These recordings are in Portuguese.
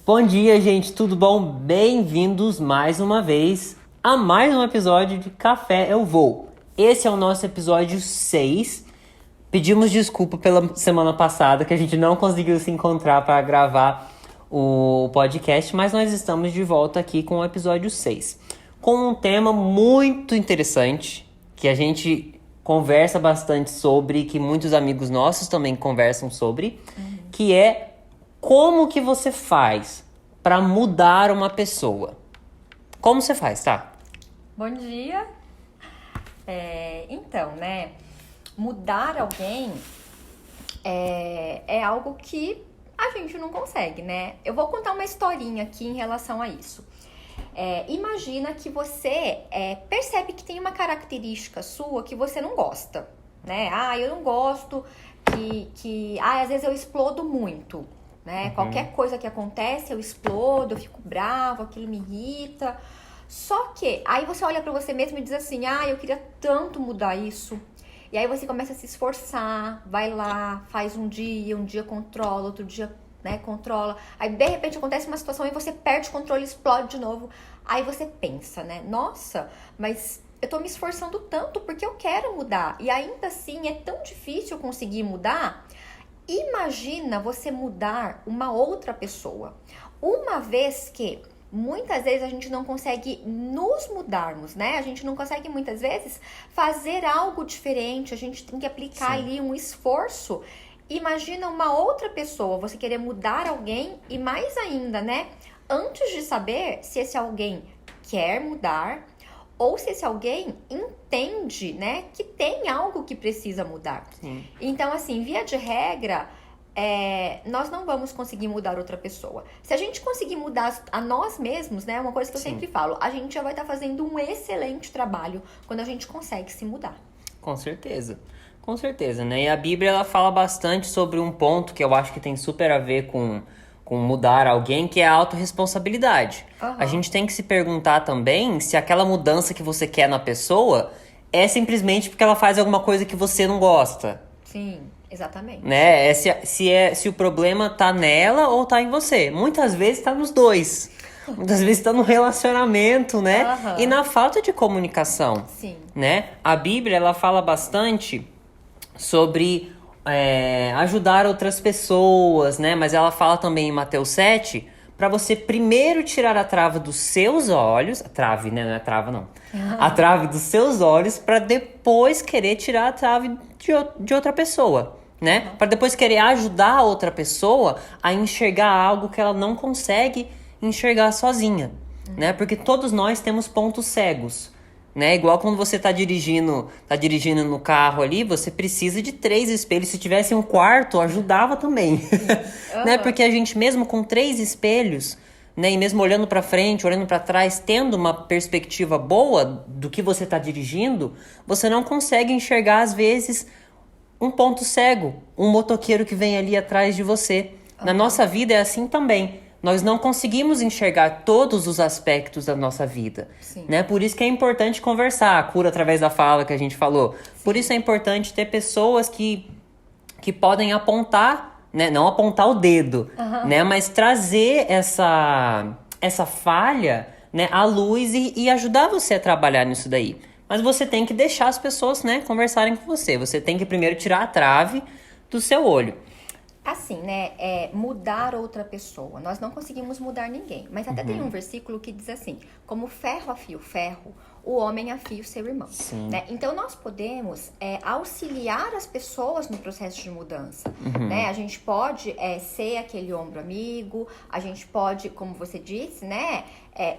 Bom dia, gente, tudo bom? Bem-vindos mais uma vez a mais um episódio de Café Eu Vou. Esse é o nosso episódio 6. Pedimos desculpa pela semana passada que a gente não conseguiu se encontrar para gravar o podcast, mas nós estamos de volta aqui com o episódio 6, com um tema muito interessante que a gente conversa bastante sobre, que muitos amigos nossos também conversam sobre, que é como que você faz para mudar uma pessoa? Como você faz, tá? Bom dia. Então, né? Mudar alguém é algo que a gente não consegue, né? Eu vou contar uma historinha aqui em relação a isso. Imagina que você percebe que tem uma característica sua que você não gosta, né? Eu não gosto às vezes eu explodo muito, né? Qualquer coisa que acontece, eu explodo, eu fico bravo, aquilo me irrita. Só que aí você olha pra você mesmo e diz assim, eu queria tanto mudar isso. E aí você começa a se esforçar, vai lá, faz um dia controla, outro dia, né, controla. Aí de repente acontece uma situação e você perde o controle, explode de novo. Aí você pensa, né? Nossa, mas eu tô me esforçando tanto porque eu quero mudar. E ainda assim é tão difícil conseguir mudar. Imagina você mudar uma outra pessoa. Uma vez que muitas vezes a gente não consegue nos mudarmos, né? A gente não consegue muitas vezes fazer algo diferente. A gente tem que aplicar ali um esforço. Imagina uma outra pessoa, você querer mudar alguém e mais ainda, né? Antes de saber se esse alguém quer mudar ou se esse alguém entende, né, que tem algo que precisa mudar. Sim. Então, assim, via de regra, nós não vamos conseguir mudar outra pessoa. Se a gente conseguir mudar a nós mesmos, né, uma coisa que eu sempre falo, a gente já vai estar fazendo um excelente trabalho quando a gente consegue se mudar. Com certeza, né? E a Bíblia, ela fala bastante sobre um ponto que eu acho que tem super a ver com mudar alguém, que é a autorresponsabilidade. A gente tem que se perguntar também se aquela mudança que você quer na pessoa é simplesmente porque ela faz alguma coisa que você não gosta. Sim, exatamente. Né? Se o problema tá nela ou tá em você. Muitas vezes tá nos dois. Muitas vezes tá no relacionamento, né? E na falta de comunicação. Sim. Né? A Bíblia, ela fala bastante sobre ajudar outras pessoas, né? Mas ela fala também em Mateus 7 para você primeiro tirar a trava dos seus olhos, a trave, né? Não é trava, não. A trave dos seus olhos para depois querer tirar a trave de outra pessoa, né? Para depois querer ajudar a outra pessoa a enxergar algo que ela não consegue enxergar sozinha, né? Porque todos nós temos pontos cegos. Né? Igual quando você tá dirigindo no carro ali, você precisa de 3 espelhos. Se tivesse um quarto, ajudava também. Né? Porque a gente mesmo com 3 espelhos, né? E mesmo olhando para frente, olhando para trás, tendo uma perspectiva boa do que você tá dirigindo, você não consegue enxergar às vezes um ponto cego, um motoqueiro que vem ali atrás de você. Na nossa vida é assim também. Nós não conseguimos enxergar todos os aspectos da nossa vida, né? Por isso que é importante conversar, a cura através da fala que a gente falou. Por isso é importante ter pessoas que podem apontar, né? Não apontar o dedo, né? Mas trazer essa falha, né, à luz e ajudar você a trabalhar nisso daí. Mas você tem que deixar as pessoas, né, conversarem com você. Você tem que primeiro tirar a trave do seu olho. Assim, né, mudar outra pessoa. Nós não conseguimos mudar ninguém. Mas até tem um versículo que diz assim, como ferro afia o ferro, o homem afia o seu irmão. Né? Então, nós podemos auxiliar as pessoas no processo de mudança. Né? A gente pode ser aquele ombro amigo, a gente pode, como você disse, né,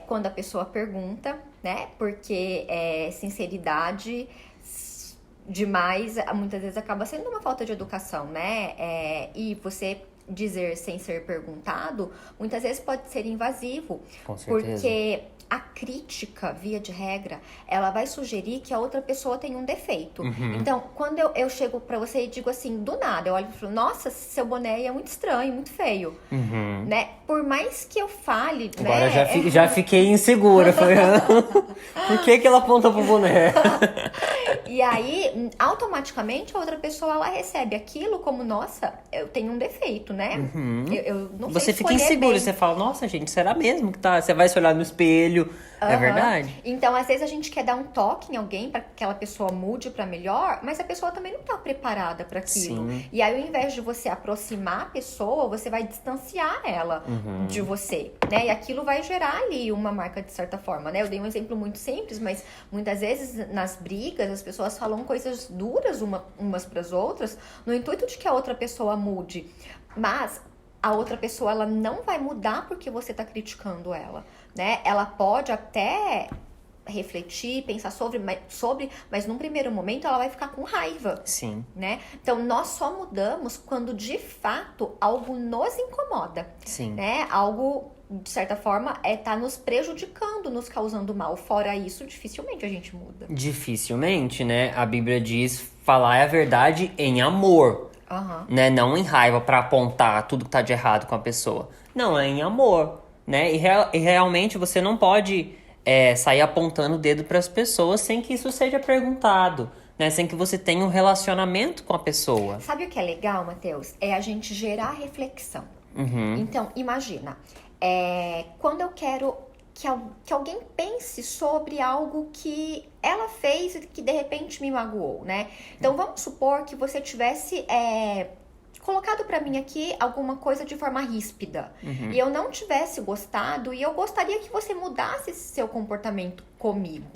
quando a pessoa pergunta, né, porque sinceridade demais, muitas vezes acaba sendo uma falta de educação, né? E você dizer sem ser perguntado, muitas vezes pode ser invasivo. Com certeza. Porque a crítica, via de regra, ela vai sugerir que a outra pessoa tem um defeito. Então, quando eu chego pra você e digo assim, do nada, eu olho e falo, nossa, seu boné é muito estranho, muito feio. Né? Por mais que eu fale, agora né? já fiquei insegura. Falei, por que ela aponta pro boné? E aí, automaticamente, a outra pessoa, ela recebe aquilo como, nossa, eu tenho um defeito, né? Eu não Você sei fica escolher inseguro, bem. você fala, nossa, gente, será mesmo que tá? Você vai se olhar no espelho, é Aham. verdade? Então, às vezes a gente quer dar um toque em alguém para que aquela pessoa mude para melhor, mas a pessoa também não tá preparada para aquilo. Sim. E aí, ao invés de você aproximar a pessoa, você vai distanciar ela de você, né? E aquilo vai gerar ali uma marca de certa forma, né? Eu dei um exemplo muito simples, mas muitas vezes nas brigas as pessoas falam coisas duras umas para as outras, no intuito de que a outra pessoa mude. Mas a outra pessoa, ela não vai mudar porque você tá criticando ela, né? Ela pode até refletir, pensar sobre, mas num primeiro momento ela vai ficar com raiva, Sim. né? Então nós só mudamos quando de fato algo nos incomoda, Sim. né? Algo de certa forma tá nos prejudicando, nos causando mal. Fora isso, dificilmente a gente muda. Dificilmente, né? A Bíblia diz falar a verdade em amor. Aham. Né? Não em raiva pra apontar tudo que tá de errado com a pessoa. Não, é em amor, né? E realmente você não pode sair apontando o dedo pras pessoas sem que isso seja perguntado, né? Sem que você tenha um relacionamento com a pessoa. Sabe o que é legal, Matheus? É a gente gerar reflexão. Então, imagina, quando eu quero que alguém pense sobre algo que ela fez e que de repente me magoou, né? Então vamos supor que você tivesse colocado pra mim aqui alguma coisa de forma ríspida e eu não tivesse gostado e eu gostaria que você mudasse esse seu comportamento comigo,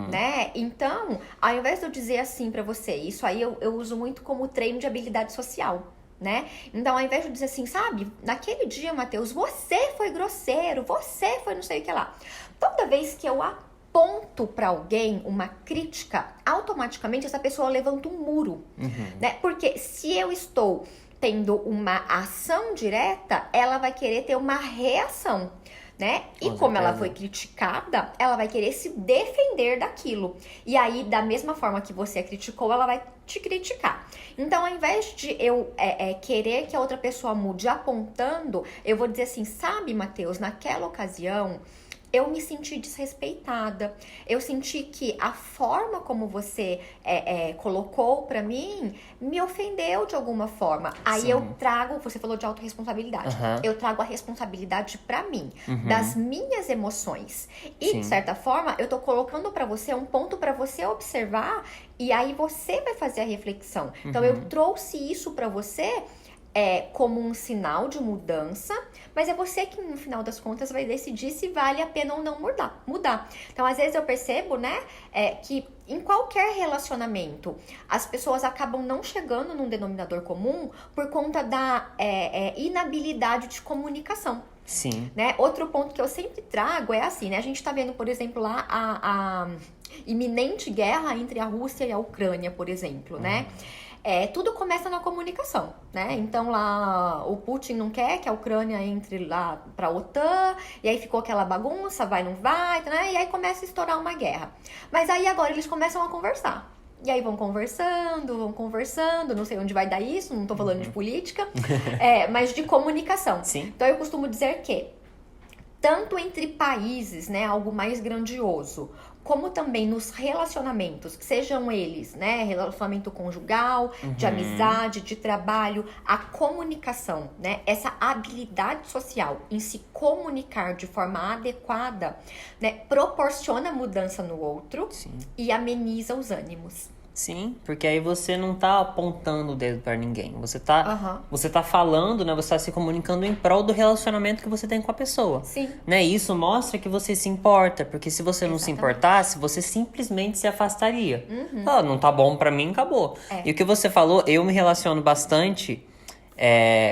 né? Então, ao invés de eu dizer assim pra você, isso aí eu uso muito como treino de habilidade social, né? Então, ao invés de dizer assim, sabe, naquele dia, Matheus, você foi grosseiro, você foi não sei o que lá. Toda vez que eu aponto pra alguém uma crítica, automaticamente essa pessoa levanta um muro, né? Porque se eu estou tendo uma ação direta, ela vai querer ter uma reação, né? E como ela foi criticada, ela vai querer se defender daquilo. E aí, da mesma forma que você a criticou, ela vai te criticar. Então, ao invés de eu querer que a outra pessoa mude apontando, eu vou dizer assim, sabe, Matheus, naquela ocasião eu me senti desrespeitada. Eu senti que a forma como você colocou pra mim me ofendeu de alguma forma. Aí Sim. eu trago, você falou de autorresponsabilidade. Eu trago a responsabilidade pra mim, das minhas emoções. E, Sim. de certa forma, eu tô colocando pra você um ponto pra você observar e aí você vai fazer a reflexão. Então, eu trouxe isso pra você como um sinal de mudança, mas é você que no final das contas vai decidir se vale a pena ou não mudar. Então, às vezes eu percebo, né, que em qualquer relacionamento as pessoas acabam não chegando num denominador comum por conta da inabilidade de comunicação. Sim. Né? Outro ponto que eu sempre trago é assim, né? A gente tá vendo, por exemplo, lá a iminente guerra entre a Rússia e a Ucrânia, por exemplo, né? Tudo começa na comunicação, né? Então lá o Putin não quer que a Ucrânia entre lá pra OTAN, e aí ficou aquela bagunça, vai, não vai, né? E aí começa a estourar uma guerra. Mas aí agora eles começam a conversar. E aí vão conversando, não sei onde vai dar isso, não tô falando de política, mas de comunicação. Sim. Então eu costumo dizer que tanto entre países, né, algo mais grandioso, como também nos relacionamentos, sejam eles, né, relacionamento conjugal, de amizade, de trabalho, a comunicação, né, essa habilidade social em se comunicar de forma adequada, né, proporciona mudança no outro. Sim. E ameniza os ânimos. Sim, porque aí você não tá apontando o dedo pra ninguém. Você tá falando, né? Você tá se comunicando em prol do relacionamento que você tem com a pessoa. Sim. Né? E isso mostra que você se importa, porque se você não se importasse, você simplesmente se afastaria. Não tá bom pra mim, acabou. E o que você falou, eu me relaciono bastante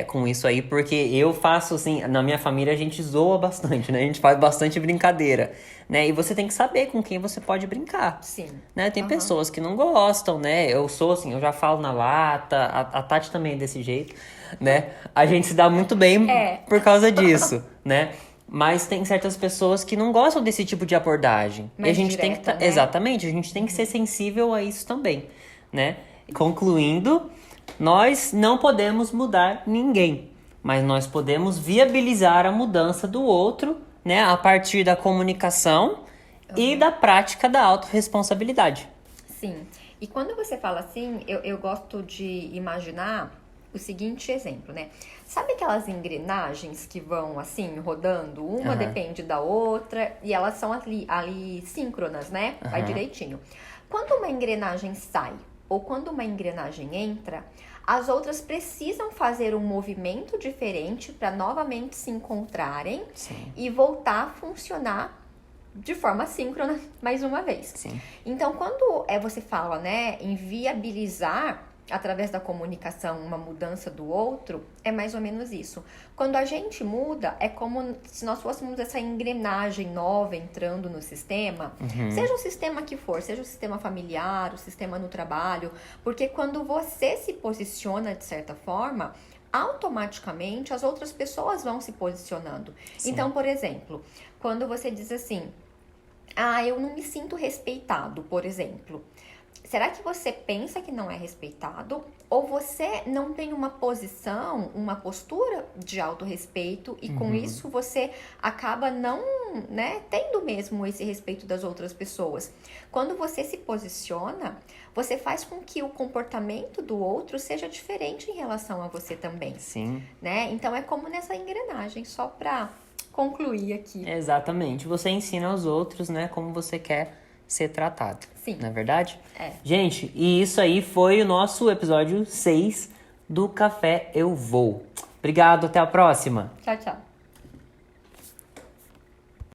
com isso aí, porque eu faço assim, na minha família a gente zoa bastante, né? A gente faz bastante brincadeira, né? E você tem que saber com quem você pode brincar. Sim. Né? Tem pessoas que não gostam, né? Eu sou assim, eu já falo na lata, a Tati também é desse jeito, né? A gente se dá muito bem por causa disso, né? Mas tem certas pessoas que não gostam desse tipo de abordagem. Mais e a gente direta, tem que né? Exatamente, a gente tem que ser sensível a isso também, né? Concluindo, nós não podemos mudar ninguém, mas nós podemos viabilizar a mudança do outro, né, a partir da comunicação e da prática da autorresponsabilidade. Sim. E quando você fala assim, eu gosto de imaginar o seguinte exemplo, né? Sabe aquelas engrenagens que vão assim, rodando? Uma depende da outra e elas são ali síncronas, né? Vai direitinho. Quando uma engrenagem sai ou quando uma engrenagem entra, as outras precisam fazer um movimento diferente para novamente se encontrarem e voltar a funcionar de forma síncrona mais uma vez. Sim. Então, quando você fala, né, em viabilizar através da comunicação uma mudança do outro, é mais ou menos isso. Quando a gente muda, é como se nós fôssemos essa engrenagem nova entrando no sistema, seja o sistema que for, seja o sistema familiar, o sistema no trabalho, porque quando você se posiciona de certa forma, automaticamente as outras pessoas vão se posicionando. Sim. Então, por exemplo, quando você diz assim, eu não me sinto respeitado, por exemplo. Será que você pensa que não é respeitado? Ou você não tem uma posição, uma postura de autorrespeito e com isso você acaba não, né, tendo mesmo esse respeito das outras pessoas? Quando você se posiciona, você faz com que o comportamento do outro seja diferente em relação a você também. Sim. Né? Então é como nessa engrenagem, só para concluir aqui. Exatamente. Você ensina aos outros, né, como você quer ser tratado. Sim. Não é verdade? É. Gente, e isso aí foi o nosso episódio 6 do Café Eu Vou. Obrigado, até a próxima. Tchau, tchau.